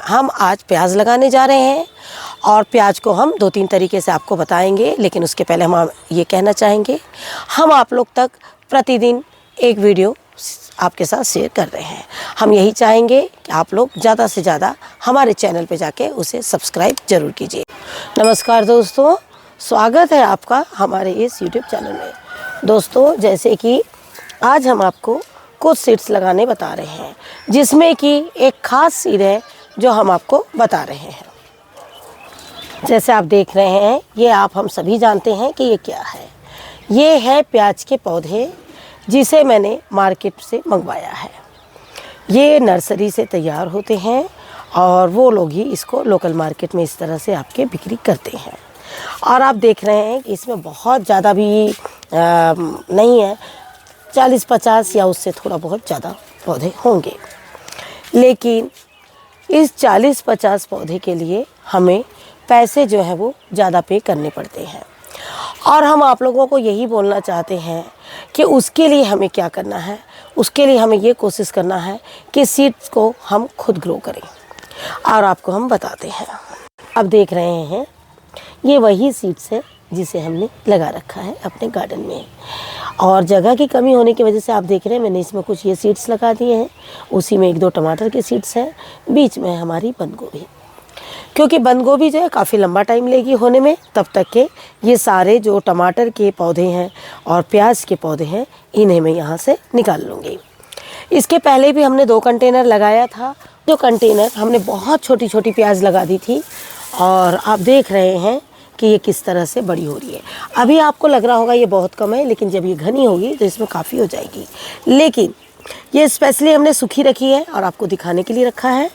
हम आज प्याज लगाने जा रहे हैं और प्याज को हम 2-3 तरीके से आपको बताएंगे। लेकिन उसके पहले हम ये कहना चाहेंगे, हम आप लोग तक प्रतिदिन एक वीडियो आपके साथ शेयर कर रहे हैं। हम यही चाहेंगे कि आप लोग ज़्यादा से ज़्यादा हमारे चैनल पे जाके उसे सब्सक्राइब ज़रूर कीजिए। नमस्कार दोस्तों, स्वागत है आपका हमारे इस यूट्यूब चैनल में। दोस्तों, जैसे कि आज हम आपको कुछ सीड्स लगाने बता रहे हैं, जिसमें कि एक ख़ास सीड है जो हम आपको बता रहे हैं। जैसे आप देख रहे हैं, ये आप हम सभी जानते हैं कि ये क्या है। ये है प्याज के पौधे, जिसे मैंने मार्केट से मंगवाया है। ये नर्सरी से तैयार होते हैं और वो लोग ही इसको लोकल मार्केट में इस तरह से आपके बिक्री करते हैं। और आप देख रहे हैं कि इसमें बहुत ज़्यादा भी नहीं है, 40-50 या उससे थोड़ा बहुत ज़्यादा पौधे होंगे। लेकिन इस 40-50 पौधे के लिए हमें पैसे जो है वो ज़्यादा पे करने पड़ते हैं। और हम आप लोगों को यही बोलना चाहते हैं कि उसके लिए हमें क्या करना है। उसके लिए हमें ये कोशिश करना है कि सीड्स को हम खुद ग्रो करें, और आपको हम बताते हैं। अब देख रहे हैं, ये वही सीड्स है जिसे हमने लगा रखा है अपने गार्डन में। और जगह की कमी होने की वजह से आप देख रहे हैं, मैंने इसमें कुछ ये सीड्स लगा दिए हैं। उसी में 1-2 टमाटर के सीड्स हैं, बीच में हमारी बंद गोभी। क्योंकि बंद गोभी जो है काफ़ी लंबा टाइम लेगी होने में, तब तक के ये सारे जो टमाटर के पौधे हैं और प्याज के पौधे हैं, इन्हें मैं यहाँ से निकाल लूँगी। इसके पहले भी हमने 2 कंटेनर लगाया था। जो कंटेनर हमने बहुत छोटी छोटी प्याज लगा दी थी, और आप देख रहे हैं कि ये किस तरह से बड़ी हो रही है। अभी आपको लग रहा होगा ये बहुत कम है, लेकिन जब ये घनी होगी तो इसमें काफ़ी हो जाएगी। लेकिन ये स्पेशली हमने सूखी रखी है और आपको दिखाने के लिए रखा है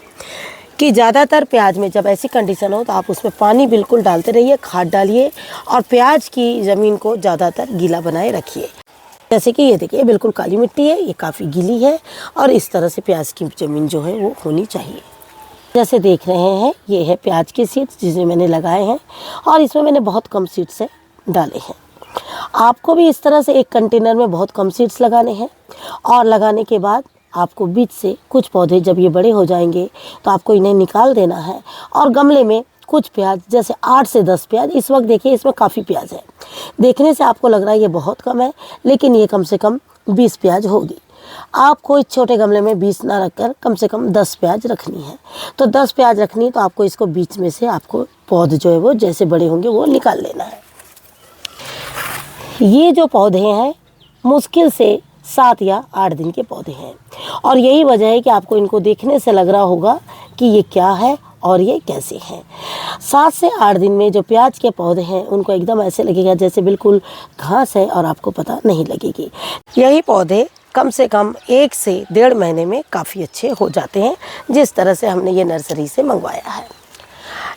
कि ज़्यादातर प्याज में जब ऐसी कंडीशन हो तो आप उसमें पानी बिल्कुल डालते रहिए, खाद डालिए, और प्याज की ज़मीन को ज़्यादातर गीला बनाए रखिए। जैसे कि ये देखिए, बिल्कुल काली मिट्टी है, ये काफ़ी गीली है, और इस तरह से प्याज की ज़मीन जो है वो होनी चाहिए। जैसे देख रहे हैं, ये है प्याज के सीड्स जिसे मैंने लगाए हैं, और इसमें मैंने बहुत कम सीड्स से डाले हैं। आपको भी इस तरह से एक कंटेनर में बहुत कम सीड्स लगाने हैं, और लगाने के बाद आपको बीच से कुछ पौधे जब ये बड़े हो जाएंगे तो आपको इन्हें निकाल देना है। और गमले में कुछ प्याज, जैसे 8 से 10 प्याज, इस वक्त देखिए इसमें काफ़ी प्याज है। देखने से आपको लग रहा है ये बहुत कम है, लेकिन ये कम से कम 20 प्याज होगी। आपको इस छोटे गमले में 20 ना रखकर कम से कम 10 प्याज रखनी है। तो 10 प्याज रखनी, तो आपको इसको बीच में से आपको पौधे जो है वो जैसे बड़े होंगे वो निकाल लेना है। ये जो पौधे हैं मुश्किल से 7 या 8 दिन के पौधे हैं, और यही वजह है कि आपको इनको देखने से लग रहा होगा कि ये क्या है और ये कैसे हैं। 7 से 8 दिन में जो प्याज के पौधे हैं उनको एकदम ऐसे लगेगा जैसे बिल्कुल घास है, और आपको पता नहीं लगेगी। यही पौधे कम से कम 1 से 1.5 महीने में काफ़ी अच्छे हो जाते हैं, जिस तरह से हमने ये नर्सरी से मंगवाया है।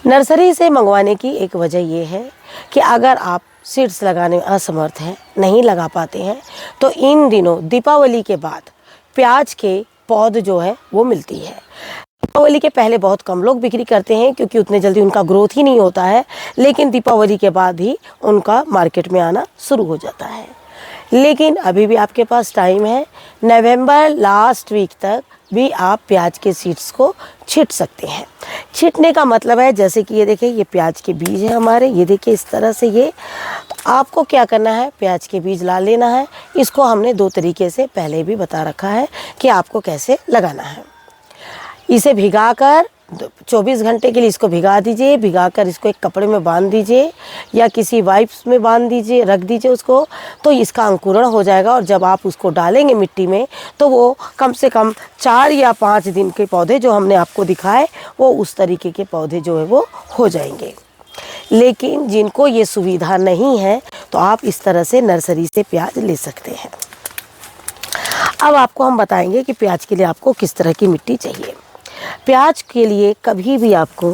नर्सरी से मंगवाने की एक वजह ये है कि अगर आप सीड्स लगाने में असमर्थ हैं, नहीं लगा पाते हैं, तो इन दिनों दीपावली के बाद प्याज के पौध जो है वो मिलती है। दीपावली के पहले बहुत कम लोग बिक्री करते हैं, क्योंकि उतने जल्दी उनका ग्रोथ ही नहीं होता है। लेकिन दीपावली के बाद ही उनका मार्केट में आना शुरू हो जाता है। लेकिन अभी भी आपके पास टाइम है, नवंबर लास्ट वीक तक भी आप प्याज के सीड्स को छींट सकते हैं। छींटने का मतलब है, जैसे कि ये देखिए, ये प्याज के बीज है हमारे, ये देखिए इस तरह से। ये तो आपको क्या करना है, प्याज के बीज ला लेना है। इसको हमने 2 तरीके से पहले भी बता रखा है कि आपको कैसे लगाना है। इसे भिगाकर 24 घंटे के लिए इसको भिगा दीजिए। भिगाकर इसको एक कपड़े में बांध दीजिए या किसी वाइप्स में बांध दीजिए, रख दीजिए उसको, तो इसका अंकुरण हो जाएगा। और जब आप उसको डालेंगे मिट्टी में, तो वो कम से कम 4 या 5 दिन के पौधे जो हमने आपको दिखाए, वो उस तरीके के पौधे जो है वो हो जाएंगे। लेकिन जिनको ये सुविधा नहीं है, तो आप इस तरह से नर्सरी से प्याज ले सकते हैं। अब आपको हम बताएंगे कि प्याज के लिए आपको किस तरह की मिट्टी चाहिए। प्याज के लिए कभी भी आपको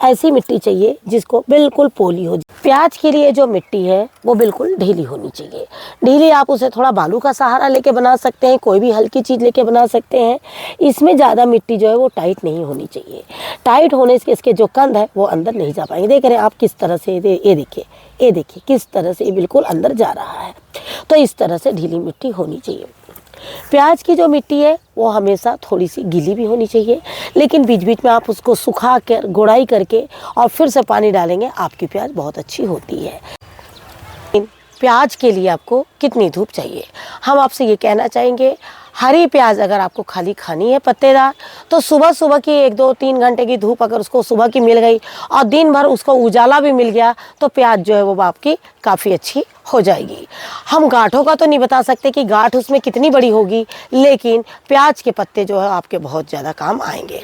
ऐसी मिट्टी चाहिए जिसको बिल्कुल पोली हो। प्याज के लिए जो मिट्टी है वो बिल्कुल ढीली होनी चाहिए। ढीली, आप उसे थोड़ा बालू का सहारा लेके बना सकते हैं, कोई भी हल्की चीज़ लेके बना सकते हैं। इसमें ज़्यादा मिट्टी जो है वो टाइट नहीं होनी चाहिए। टाइट होने से इसके जो कंद है वो अंदर नहीं जा पाएंगे। देख रहे हैं आप किस तरह से, ये देखिए किस तरह से ये बिल्कुल अंदर जा रहा है। तो इस तरह से ढीली मिट्टी होनी चाहिए। प्याज की जो मिट्टी है वो हमेशा थोड़ी सी गीली भी होनी चाहिए, लेकिन बीच बीच में आप उसको सुखा कर गुड़ाई करके और फिर से पानी डालेंगे, आपकी प्याज बहुत अच्छी होती है। प्याज के लिए आपको कितनी धूप चाहिए, हम आपसे ये कहना चाहेंगे, हरी प्याज अगर आपको खाली खानी है पत्तेदार, तो सुबह सुबह की 1-2-3 घंटे की धूप अगर उसको सुबह की मिल गई और दिन भर उसको उजाला भी मिल गया, तो प्याज जो है वो आपकी काफ़ी अच्छी हो जाएगी। हम गांठों का तो नहीं बता सकते कि गांठ उसमें कितनी बड़ी होगी, लेकिन प्याज के पत्ते जो है आपके बहुत ज़्यादा काम आएंगे।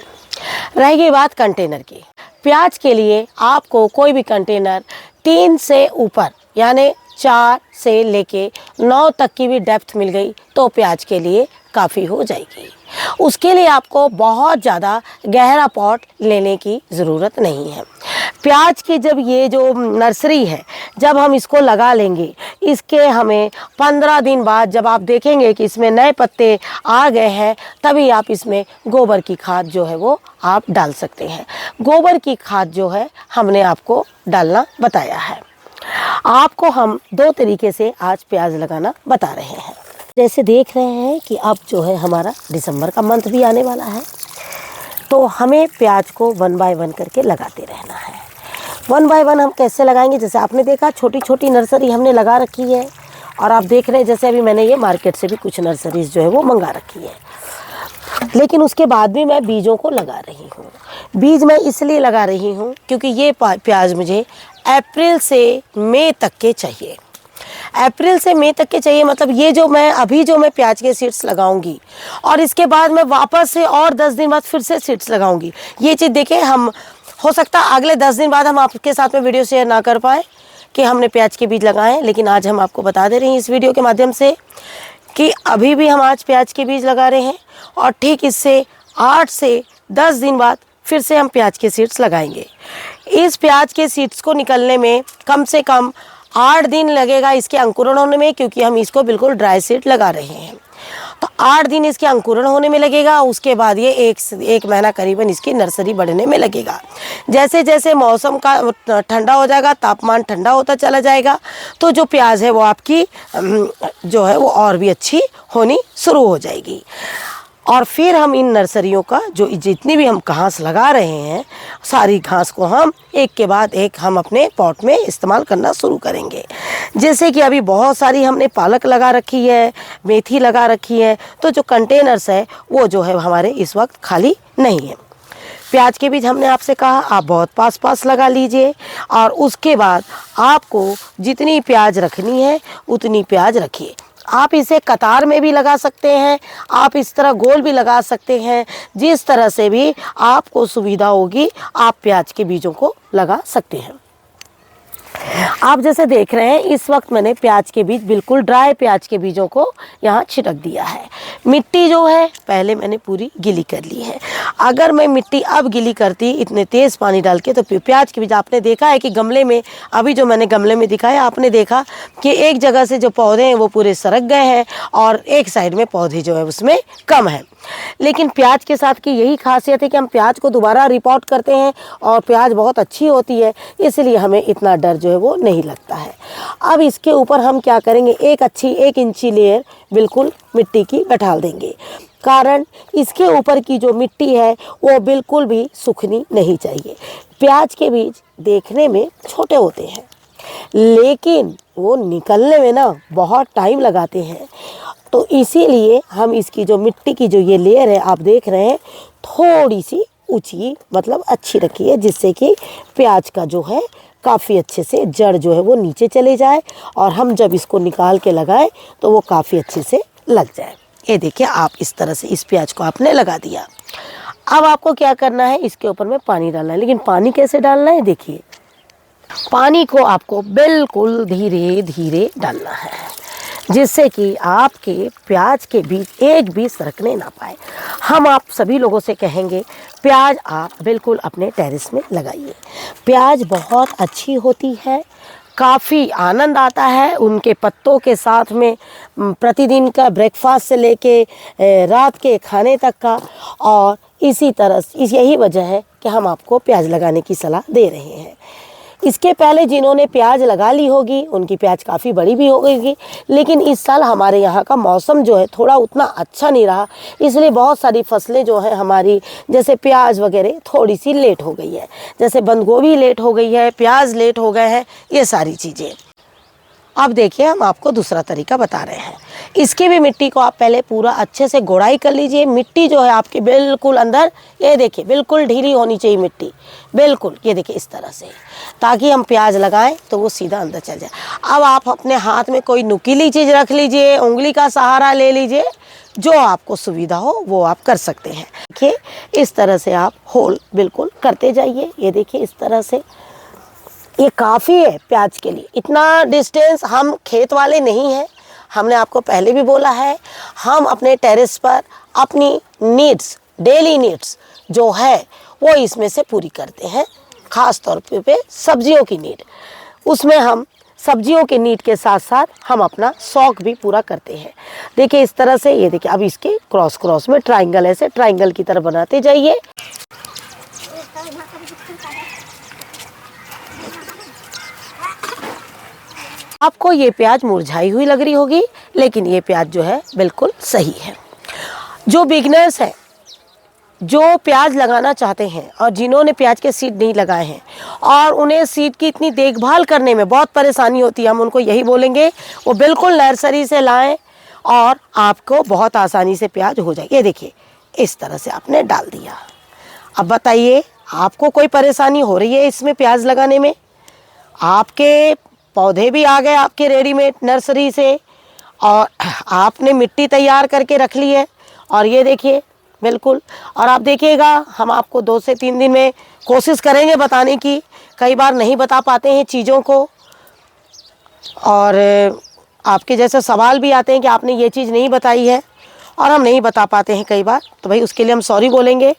रह गई बात कंटेनर की, प्याज के लिए आपको कोई भी कंटेनर 3 से ऊपर यानी 4 से लेके 9 तक की भी डेप्थ मिल गई तो प्याज के लिए काफ़ी हो जाएगी। उसके लिए आपको बहुत ज़्यादा गहरा पॉट लेने की ज़रूरत नहीं है। प्याज की जब ये जो नर्सरी है, जब हम इसको लगा लेंगे, इसके हमें 15 दिन बाद जब आप देखेंगे कि इसमें नए पत्ते आ गए हैं, तभी आप इसमें गोबर की खाद जो है वो आप डाल सकते हैं। गोबर की खाद जो है हमने आपको डालना बताया है। आपको हम 2 तरीके से आज प्याज लगाना बता रहे हैं। जैसे देख रहे हैं कि अब जो है हमारा दिसंबर का मंथ भी आने वाला है, तो हमें प्याज को 1 बाय 1 करके लगाते रहना है। 1 बाय 1 हम कैसे लगाएंगे, जैसे आपने देखा छोटी छोटी नर्सरी हमने लगा रखी है, और आप देख रहे हैं जैसे अभी मैंने ये मार्केट से भी कुछ नर्सरीज जो है वो मंगा रखी है, लेकिन उसके बाद भी मैं बीजों को लगा रही हूँ। बीज मैं इसलिए लगा रही हूँ क्योंकि ये प्याज मुझे अप्रैल से मई तक के चाहिए। अप्रैल से मई तक के चाहिए, मतलब ये जो मैं प्याज के सीड्स लगाऊंगी और इसके बाद मैं वापस से और 10 दिन बाद फिर से सीड्स लगाऊंगी। ये चीज़ देखें, हम हो सकता है अगले 10 दिन बाद हम आपके साथ में वीडियो शेयर ना कर पाए कि हमने प्याज के बीज लगाए, लेकिन आज हम आपको बता दे रहे हैं इस वीडियो के माध्यम से कि अभी भी हम आज प्याज के बीज लगा रहे हैं और ठीक इससे 8 से 10 दिन बाद फिर से हम प्याज के सीड्स लगाएंगे। इस प्याज के सीड्स को निकलने में कम से कम 8 दिन लगेगा इसके अंकुरण होने में, क्योंकि हम इसको बिल्कुल ड्राई सीड लगा रहे हैं। तो 8 दिन इसके अंकुरण होने में लगेगा, उसके बाद ये एक महीना करीबन इसकी नर्सरी बढ़ने में लगेगा। जैसे जैसे मौसम का ठंडा हो जाएगा, तापमान ठंडा होता चला जाएगा, तो जो प्याज है वो आपकी जो है वो और भी अच्छी होनी शुरू हो जाएगी। और फिर हम इन नर्सरियों का जो जितनी भी हम घास लगा रहे हैं, सारी घास को हम एक के बाद एक हम अपने पॉट में इस्तेमाल करना शुरू करेंगे। जैसे कि अभी बहुत सारी हमने पालक लगा रखी है, मेथी लगा रखी है, तो जो कंटेनर्स है वो जो है हमारे इस वक्त खाली नहीं है। प्याज के बीज हमने आपसे कहा आप बहुत पास पास लगा लीजिए, और उसके बाद आपको जितनी प्याज रखनी है उतनी प्याज रखिए। आप इसे कतार में भी लगा सकते हैं, आप इस तरह गोल भी लगा सकते हैं, जिस तरह से भी आपको सुविधा होगी आप प्याज के बीजों को लगा सकते हैं। आप जैसे देख रहे हैं इस वक्त मैंने प्याज के बीज बिल्कुल ड्राई प्याज के बीजों को यहाँ छिड़क दिया है। मिट्टी जो है पहले मैंने पूरी गीली कर ली है। अगर मैं मिट्टी अब गीली करती इतने तेज़ पानी डाल के, तो प्याज के बीज आपने देखा है कि गमले में, अभी जो मैंने गमले में दिखाया आपने देखा कि एक जगह से जो पौधे हैं वो पूरे सरक गए हैं और एक साइड में पौधे जो है उसमें कम है। लेकिन प्याज के साथ की यही खासियत है कि हम प्याज को दोबारा रिपोर्ट करते हैं और प्याज बहुत अच्छी होती है, इसलिए हमें इतना डर जो है वो नहीं लगता है। अब इसके ऊपर हम क्या करेंगे, एक अच्छी 1 इंची लेयर बिल्कुल मिट्टी की बैठा देंगे, कारण इसके ऊपर की जो मिट्टी है वो बिल्कुल भी सूखनी नहीं चाहिए। प्याज के बीज देखने में छोटे होते हैं, लेकिन वो निकलने में ना बहुत टाइम लगाते हैं, तो इसीलिए हम इसकी जो मिट्टी की जो ये लेयर है आप देख रहे हैं थोड़ी सी ऊंची, मतलब अच्छी रखी है, जिससे कि प्याज का जो है काफ़ी अच्छे से जड़ जो है वो नीचे चले जाए और हम जब इसको निकाल के लगाएं तो वो काफ़ी अच्छे से लग जाए। ये देखिए आप इस तरह से इस प्याज को आपने लगा दिया। अब आपको क्या करना है, इसके ऊपर में पानी डालना है, लेकिन पानी कैसे डालना है, देखिए पानी को आपको बिल्कुल धीरे धीरे डालना है, जिससे कि आपके प्याज के बीज एक भी सरकने ना पाए। हम आप सभी लोगों से कहेंगे प्याज आप बिल्कुल अपने टेरेस में लगाइए। प्याज बहुत अच्छी होती है, काफ़ी आनंद आता है उनके पत्तों के साथ में, प्रतिदिन का ब्रेकफास्ट से लेके रात के खाने तक का। और इसी तरह यही वजह है कि हम आपको प्याज लगाने की सलाह दे रहे हैं। इसके पहले जिन्होंने प्याज लगा ली होगी उनकी प्याज काफ़ी बड़ी भी हो गई, लेकिन इस साल हमारे यहाँ का मौसम जो है थोड़ा उतना अच्छा नहीं रहा, इसलिए बहुत सारी फसलें जो हैं हमारी, जैसे प्याज वगैरह थोड़ी सी लेट हो गई है, जैसे बंद गोभी लेट हो गई है, प्याज लेट हो गए हैं, ये सारी चीज़ें। अब देखिए हम आपको दूसरा तरीका बता रहे हैं। इसकी भी मिट्टी को आप पहले पूरा अच्छे से गोड़ाई कर लीजिए। मिट्टी जो है आपकी बिल्कुल अंदर, ये देखिए बिल्कुल ढीली होनी चाहिए मिट्टी, बिल्कुल ये देखिए इस तरह से, ताकि हम प्याज लगाएं तो वो सीधा अंदर चल जाए। अब आप अपने हाथ में कोई नुकीली चीज़ रख लीजिए, उंगली का सहारा ले लीजिए, जो आपको सुविधा हो वो आप कर सकते हैं। देखिए इस तरह से आप होल बिल्कुल करते जाइए। ये देखिए इस तरह से, ये काफ़ी है प्याज के लिए। इतना डिस्टेंस हम खेत वाले नहीं हैं, हमने आपको पहले भी बोला है, हम अपने टेरेस पर अपनी नीड्स, डेली नीड्स जो है वो इसमें से पूरी करते हैं। ख़ास तौर पे सब्जियों की नीड, उसमें हम सब्जियों के नीड के साथ साथ हम अपना शौक भी पूरा करते हैं। देखिए इस तरह से, ये देखिए अब इसके क्रॉस क्रॉस में ट्राइंगल, ऐसे ट्राइंगल की तरह बनाते जाइए। आपको ये प्याज मुरझाई हुई लग रही होगी, लेकिन ये प्याज जो है बिल्कुल सही है। जो बिगनर्स हैं, जो प्याज लगाना चाहते हैं और जिन्होंने प्याज के सीड नहीं लगाए हैं और उन्हें सीड की इतनी देखभाल करने में बहुत परेशानी होती है, हम उनको यही बोलेंगे वो बिल्कुल नर्सरी से लाएं और आपको बहुत आसानी से प्याज हो जाए। ये देखिए इस तरह से आपने डाल दिया। अब बताइए आपको कोई परेशानी हो रही है इसमें प्याज लगाने में? आपके पौधे भी आ गए आपके रेडीमेड नर्सरी से और आपने मिट्टी तैयार करके रख ली है, और ये देखिए बिल्कुल। और आप देखिएगा हम आपको 2 से 3 दिन में कोशिश करेंगे बताने की, कई बार नहीं बता पाते हैं चीज़ों को, और आपके जैसे सवाल भी आते हैं कि आपने ये चीज़ नहीं बताई है, और हम नहीं बता पाते हैं कई बार, तो भाई उसके लिए हम सॉरी बोलेंगे।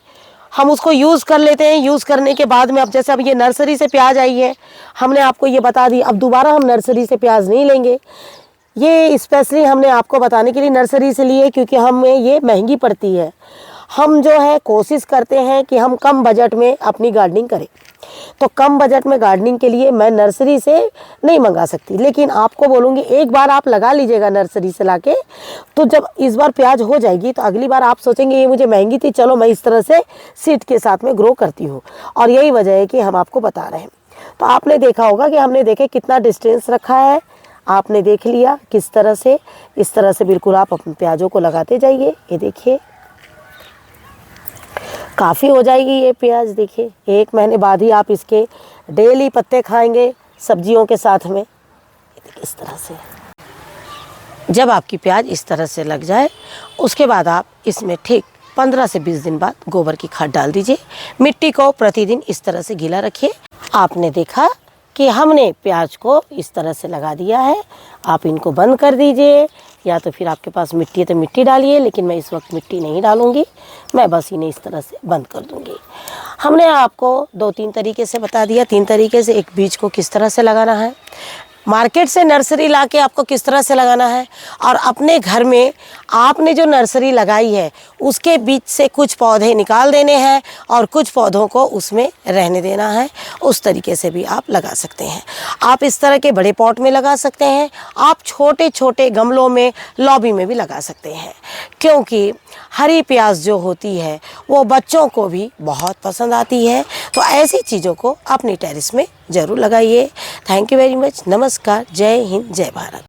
हम उसको यूज़ कर लेते हैं, यूज़ करने के बाद में अब जैसे अब ये नर्सरी से प्याज आई है, हमने आपको ये बता दी, अब दोबारा हम नर्सरी से प्याज नहीं लेंगे। ये स्पेशली हमने आपको बताने के लिए नर्सरी से लिए, क्योंकि हमें ये महंगी पड़ती है। हम जो है कोशिश करते हैं कि हम कम बजट में अपनी गार्डनिंग करें, तो कम बजट में गार्डनिंग के लिए मैं नर्सरी से नहीं मंगा सकती, लेकिन आपको बोलूँगी एक बार आप लगा लीजिएगा नर्सरी से लाके, तो जब इस बार प्याज हो जाएगी तो अगली बार आप सोचेंगे ये मुझे महंगी थी, चलो मैं इस तरह से सीड के साथ में ग्रो करती हूँ। और यही वजह है कि हम आपको बता रहे हैं। तो आपने देखा होगा कि हमने देखे कितना डिस्टेंस रखा है, आपने देख लिया किस तरह से, इस तरह से बिल्कुल आप अपने प्याजों को लगाते जाइए। ये देखिए काफ़ी हो जाएगी ये प्याज। देखिए 1 महीने बाद ही आप इसके डेली पत्ते खाएंगे सब्जियों के साथ में। इस तरह से जब आपकी प्याज इस तरह से लग जाए, उसके बाद आप इसमें ठीक 15 से 20 दिन बाद गोबर की खाद डाल दीजिए। मिट्टी को प्रतिदिन इस तरह से गीला रखिए। आपने देखा कि हमने प्याज को इस तरह से लगा दिया है। आप इनको बंद कर दीजिए, या तो फिर आपके पास मिट्टी है तो मिट्टी डालिए, लेकिन मैं इस वक्त मिट्टी नहीं डालूँगी, मैं बस इन्हें इस तरह से बंद कर दूँगी। हमने आपको 2-3 तरीके से बता दिया, 3 तरीके से एक बीज को किस तरह से लगाना है, मार्केट से नर्सरी लाके आपको किस तरह से लगाना है, और अपने घर में आपने जो नर्सरी लगाई है उसके बीच से कुछ पौधे निकाल देने हैं और कुछ पौधों को उसमें रहने देना है। उस तरीके से भी आप लगा सकते हैं। आप इस तरह के बड़े पॉट में लगा सकते हैं, आप छोटे छोटे गमलों में, लॉबी में भी लगा सकते हैं, क्योंकि हरी प्याज जो होती है वो बच्चों को भी बहुत पसंद आती है। तो ऐसी चीज़ों को अपनी टेरेस में ज़रूर लगाइए। Thank you very much. नमस्कार, जय हिंद, जय भारत।